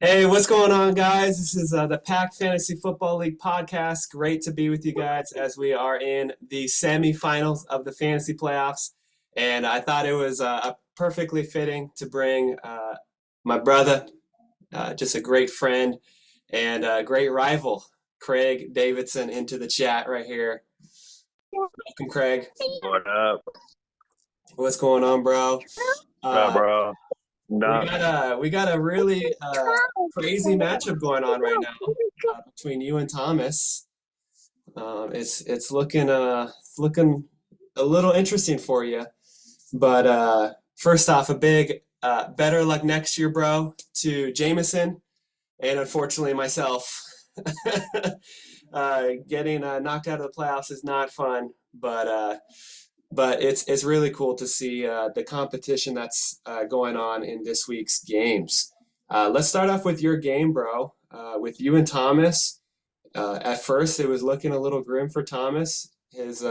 Hey, what's going on, guys? This is the Pack Fantasy Football League podcast. Great to be with you guys as we are in the semifinals of the fantasy playoffs. And I thought it was perfectly fitting to bring my brother, just a great friend and a great rival, Craig Davidson, into the chat right here. Welcome, Craig. What up? What's going on, bro? What up, Uh, bro? we Nah. got a we got a really crazy matchup going on right now between you and Thomas. It's looking a little interesting for you. But first off, a big better luck next year, bro, to Jameson and unfortunately myself. Getting knocked out of the playoffs is not fun, but it's really cool to see the competition that's going on in this week's games. Let's start off with your game, bro. With you and Thomas. At first, it was looking a little grim for Thomas. His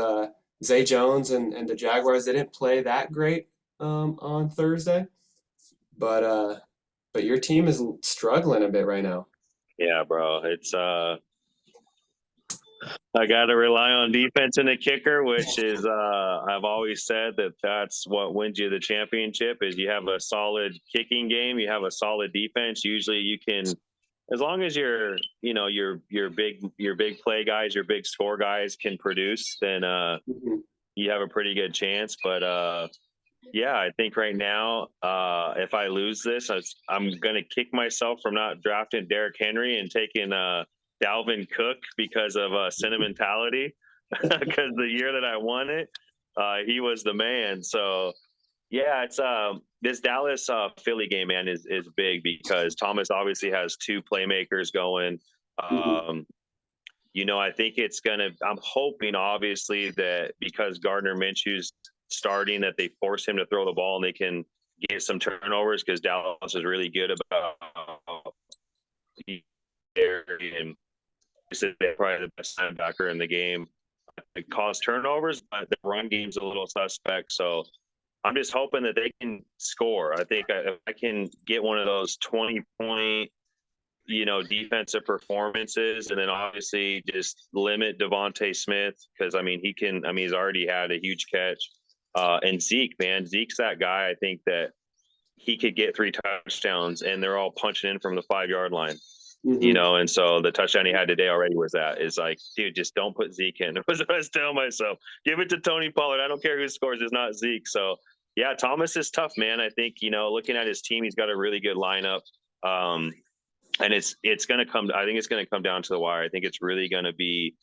Zay Jones and the Jaguars didn't play that great on Thursday, but your team is struggling a bit right now. Yeah, bro. It's I got to rely on defense and the kicker, which is I've always said that's what wins you the championship is you have a solid kicking game, you have a solid defense. Usually you can, as long as your big play guys, your big score guys can produce, then Mhm. you have a pretty good chance. But yeah, I think right now, if I lose this, I'm going to kick myself from not drafting Derrick Henry and taking Dalvin Cook because of sentimentality. Because the year that I won it, he was the man. So yeah, it's this Dallas Philly game, man, is big because Thomas obviously has two playmakers going. Mhm. Um, I think it's gonna. I'm hoping, obviously, that because Gardner Minshew's starting, that they force him to throw the ball and they can get some turnovers because Dallas is really good about and probably the best linebacker in the game. It caused turnovers, but the run game's a little suspect. So I'm just hoping that they can score. I think if I can get one of those 20-point defensive performances, and then obviously just limit Devontae Smith because he's already had a huge catch. And Zeke, man, Zeke's that guy. I think that he could get 3 touchdowns, and they're all punching in from the 5 yard line. Mhm. And so the touchdown he had today already was that. Is like, dude, just don't put Zeke in. It was what I was telling myself. Give it to Tony Pollard. I don't care who scores. It's not Zeke. So yeah, Thomas is tough, man. I think looking at his team, he's got a really good lineup. And it's going to come. I think it's going to come down to the wire. I think it's really going to be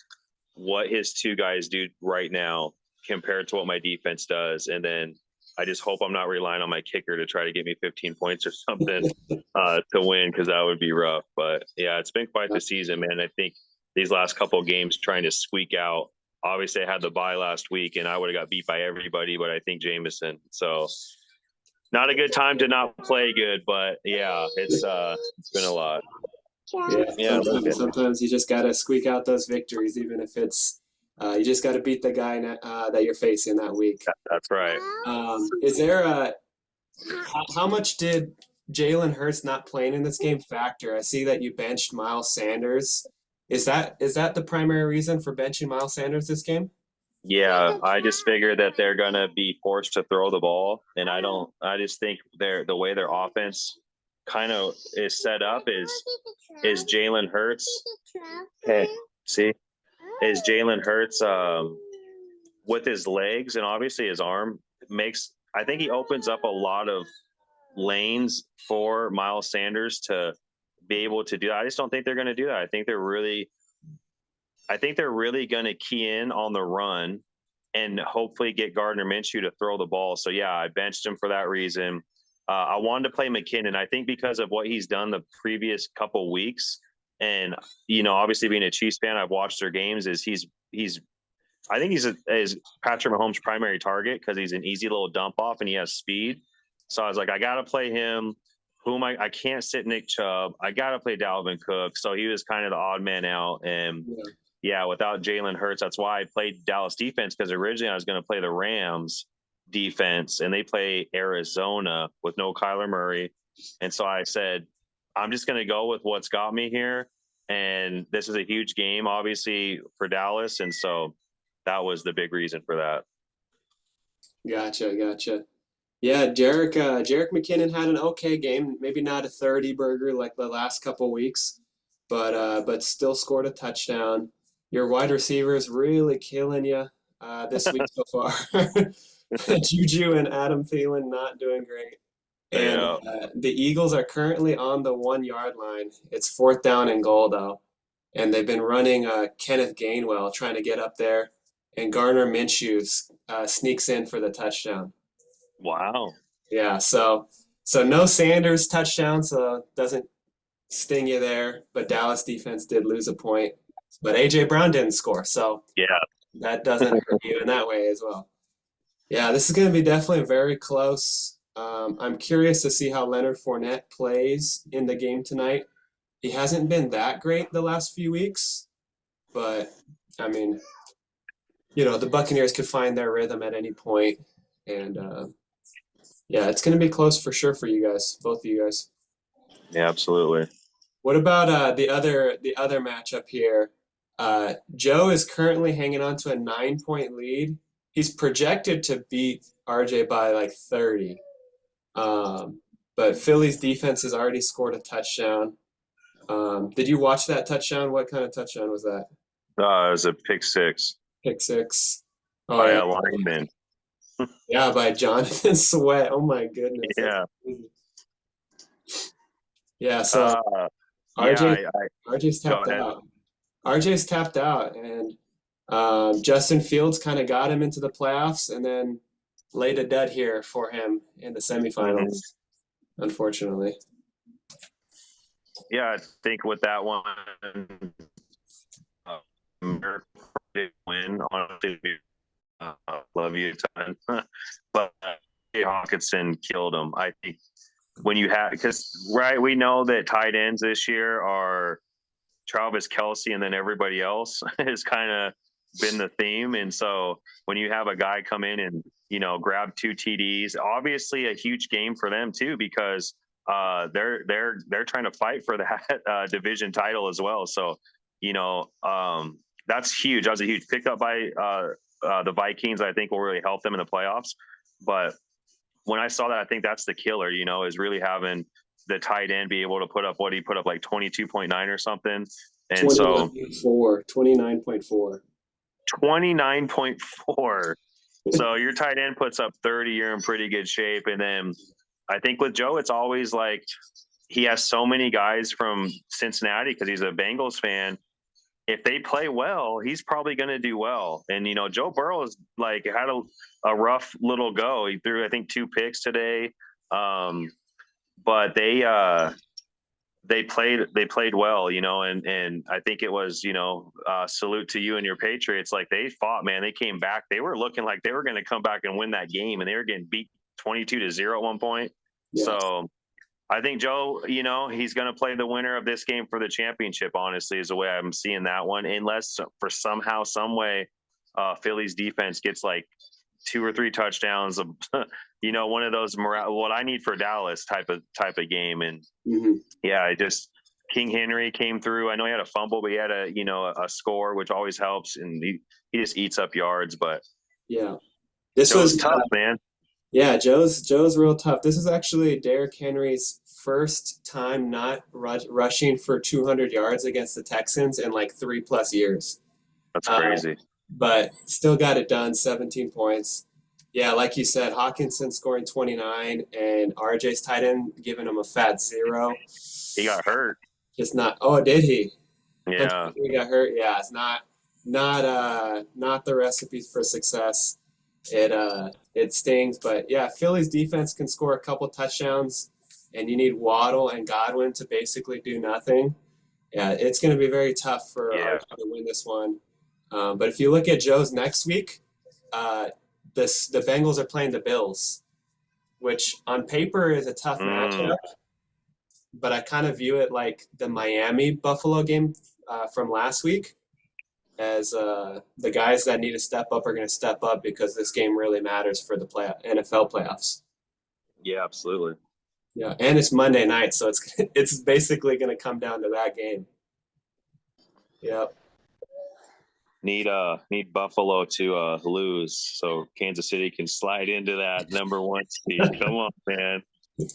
what his two guys do right now compared to what my defense does, and then I just hope I'm not relying on my kicker to try to get me 15 points or something to win because that would be rough. But yeah, it's been quite the season, man. I think these last couple of games trying to squeak out. Obviously, I had the bye last week, and I would have got beat by everybody, but I think Jameson. So not a good time to not play good, but yeah, it's been a lot. Yeah, Yeah, sometimes you just gotta squeak out those victories, even if it's you just gotta beat the guy that you're facing that week. that's right. Is there a how much did Jalen Hurts not playing in this game factor? I see that you benched Miles Sanders. Is that the primary reason for benching Miles Sanders this game? Yeah, I just figure that they're gonna be forced to throw the ball, and I don't. I just think the way their offense kind of is set up is Jalen Hurts. Hey, see, is Jalen Hurts with his legs and obviously his arm makes. I think he opens up a lot of lanes for Miles Sanders to be able to do that. I just don't think they're going to do that. I think they're really going to key in on the run and hopefully get Gardner Minshew to throw the ball. So yeah, I benched him for that reason. I wanted to play McKinnon. I think because of what he's done the previous couple weeks, and obviously being a Chiefs fan, I've watched their games. I think he's Patrick Mahomes' primary target because he's an easy little dump off and he has speed. So I was like, I got to play him. I can't sit Nick Chubb. I got to play Dalvin Cook. So he was kind of the odd man out. And Yeah. yeah, without Jalen Hurts, that's why I played Dallas defense because originally I was going to play the Rams defense and they play Arizona with no Kyler Murray. And so I said, I'm just going to go with what's got me here. And this is a huge game, obviously, for Dallas. And so that was the big reason for that. Gotcha, gotcha. Yeah, Jarek McKinnon had an okay game. Maybe not a 30 burger like the last couple weeks, but still scored a touchdown. Your wide receivers really killing you this week so far. Juju and Adam Thielen not doing great. And Yeah. the Eagles are currently on the 1 yard line. It's fourth down and goal though, and they've been running Kenneth Gainwell trying to get up there, and Garner Minshew sneaks in for the touchdown. Wow. Yeah, so no Sanders touchdown, so doesn't sting you there. But Dallas defense did lose a point. But AJ Brown didn't score, so Yeah. that doesn't hurt you in that way as well. Yeah, this is going to be definitely very close. I'm curious to see how Leonard Fournette plays in the game tonight. He hasn't been that great the last few weeks, but I mean, the Buccaneers could find their rhythm at any point, and yeah, it's going to be close for sure for you guys, both of you guys. Yeah, absolutely. What about the other matchup here? Joe is currently hanging on to a 9 point lead. He's projected to beat RJ by like 30. But Philly's defense has already scored a touchdown. Did you watch that touchdown? What kind of touchdown was that? It was a pick six Pick six. Oh by yeah, a lineman. yeah, by Jonathan Sweat. Oh my goodness. Yeah. Yeah, so Yeah. RJ RJ's Go tapped ahead. out. RJ's tapped out, and Justin Fields kind of got him into the playoffs, and then laid a dud here for him in the semifinals, unfortunately. Yeah, I think with that one, win. Honestly, love you a ton, but Hawkinson killed him. I think when you have, because right, we know that tight ends this year are Travis Kelce, and then everybody else has kind of been the theme. And so when you have a guy come in and grab 2 TDs, obviously a huge game for them too, because they're trying to fight for that division title as well. So that's huge. That was a huge pickup by the Vikings. I think will really help them in the playoffs. But when I saw that, I think that's the killer. Is really having the tight end be able to put up what he put up, like 22.9 or something. And so 29.4. 29.4. So your tight end puts up 30, you're in pretty good shape. And then I think with Joe, it's always like he has so many guys from Cincinnati because he's a Bengals fan. If they play well, he's probably going to do well. And, Joe Burrow is like had a rough little go. He threw, I think, 2 picks today. But they played well, and I think it was, salute to you and your Patriots. Like they fought, man. They came back. They were looking like they were going to come back and win that game, and they were getting beat 22-0 at one point. Yeah. So I think Joe, he's going to play the winner of this game for the championship, honestly, is the way I'm seeing that one. Unless for somehow, some way, Philly's defense gets like 2 or 3 touchdowns of, one of those what I need for Dallas type of game. And yeah, King Henry came through. I know he had a fumble, but he had a score, which always helps. And he just eats up yards, but yeah, this was tough, man. Yeah, Joe's real tough. This is actually Derrick Henry's first time not rushing for 200 yards against the Texans in like 3+ years. That's crazy. But still got it done, 17 points. Yeah, like you said, Hawkinson scoring 29 and RJ's tight end giving him a fat 0. He got hurt. Just not. Oh, did he? Yeah. He got hurt. Yeah, it's not the recipe for success. It stings, but yeah, Philly's defense can score a couple touchdowns, and you need Waddle and Godwin to basically do nothing. Yeah, it's going to be very tough for RJ to win this one. But if you look at Joe's next week, the Bengals are playing the Bills, which on paper is a tough matchup, but I kind of view it like the Miami Buffalo game from last week, as the guys that need to step up are going to step up because this game really matters for the NFL playoffs. Yeah, absolutely. Yeah, and it's Monday night, so it's basically going to come down to that game. Yep. Need Buffalo to lose so Kansas City can slide into that number one seed. Come on, man.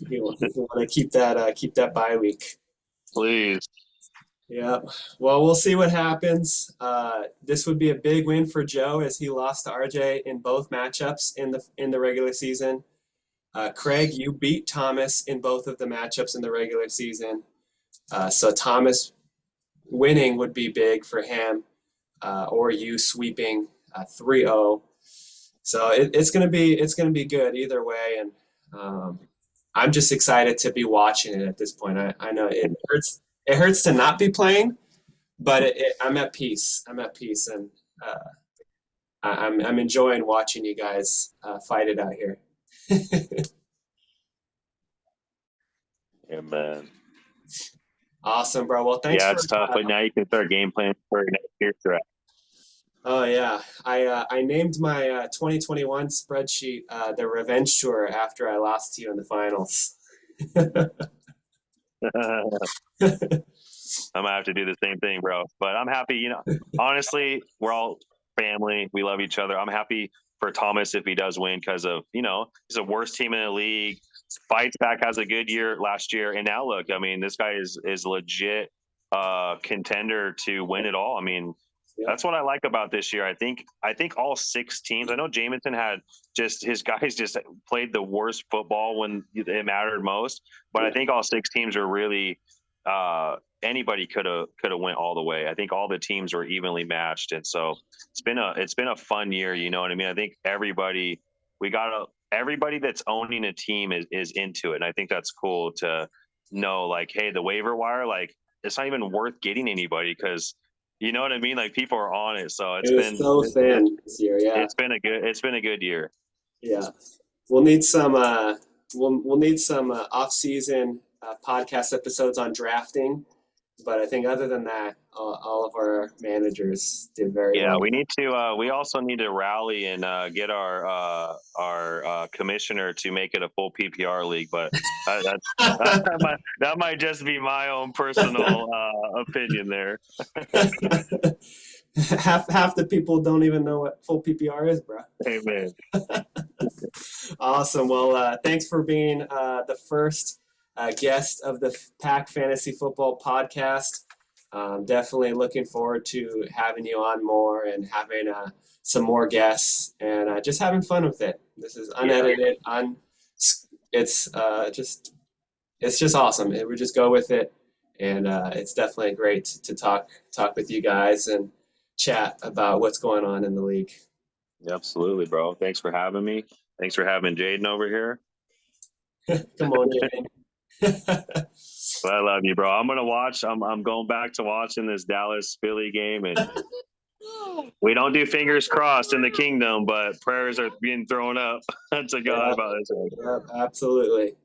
You want to keep that bye week. Please. Yeah. Well, we'll see what happens. This would be a big win for Joe as he lost to RJ in both matchups in the regular season. Craig, you beat Thomas in both of the matchups in the regular season. So Thomas winning would be big for him, or you sweeping 3-0. So it's gonna be good either way, and I'm just excited to be watching it at this point. I know it hurts to not be playing, but I'm at peace. I'm at peace, and I'm enjoying watching you guys fight it out here. Yeah, man. Awesome, bro. Well, thanks Yeah, for it's tough, but now you can start game planning for next year's draft. Oh yeah, I named my 2021 spreadsheet the Revenge Tour after I lost to you in the finals. I'm gonna have to do the same thing, bro. But I'm happy, honestly, we're all family. We love each other. I'm happy for Thomas if he does win because of, he's the worst team in the league. Fights back, has a good year last year. And now look, I mean, this guy is legit contender to win it all. I mean, that's what I like about this year. I think all 6 teams, I know Jamison had his guys just played the worst football when it mattered most, but I think all 6 teams are really anybody could have went all the way. I think all the teams were evenly matched, and so it's been a fun year. You know what I mean? I think everybody that's owning a team is into it, and I think that's cool to know. Like, hey, the waiver wire, like it's not even worth getting anybody because you know what I mean. Like people are on it, so It was so thin this year. Yeah, it's been a good year. Yeah, we'll need some we'll need some off-season podcast episodes on drafting. But I think other than that, all of our managers did very well. We need to. We also need to rally and get our commissioner to make it a full PPR league. But that might just be my own personal opinion there. half the people don't even know what full PPR is, bro. Amen. Awesome. Well, thanks for being the first guest of the Pack Fantasy Football podcast. Definitely looking forward to having you on more and having some more guests and just having fun with it. This is unedited. It's just awesome. We just go with it, and it's definitely great to talk with you guys and chat about what's going on in the league. Absolutely, bro. Thanks for having me. Thanks for having Jaden over here. Come on, Jaden. I love you, bro. I'm gonna watch. I'm going back to watching this Dallas Philly game, and we don't do fingers crossed in the kingdom, but prayers are being thrown up to God about this one. Yep, absolutely.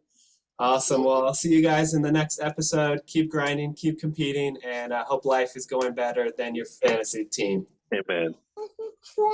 Awesome. Well, I'll see you guys in the next episode. Keep grinding, keep competing, and I hope life is going better than your fantasy team. Amen.